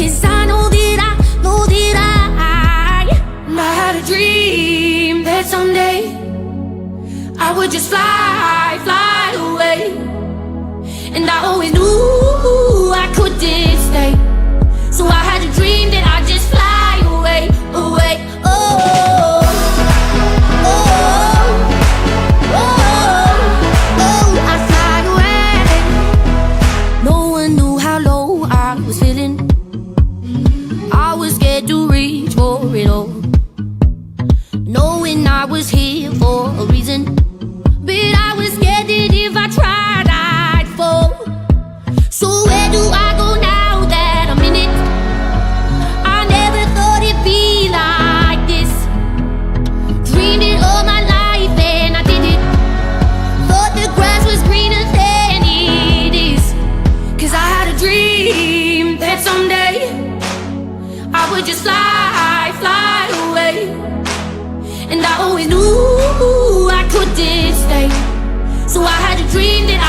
'cause I know that I had a dream that someday I would just fly away. And I always knew I couldn't stay, so I had a dream that I'd just fly away, away. Oh, I fly away. No one knew how low I was feeling. I was scared to reach for it all, knowing I was here for a reason. But I was scared that if I tried, I'd fall. So where do I go now that I'm in it? I never thought it'd be like this. Dreamed it all my life and I did it. Thought the grass was greener than it is, 'cause I had a dream that someday I would just fly away. And I always knew I couldn't stay, so I had a dream that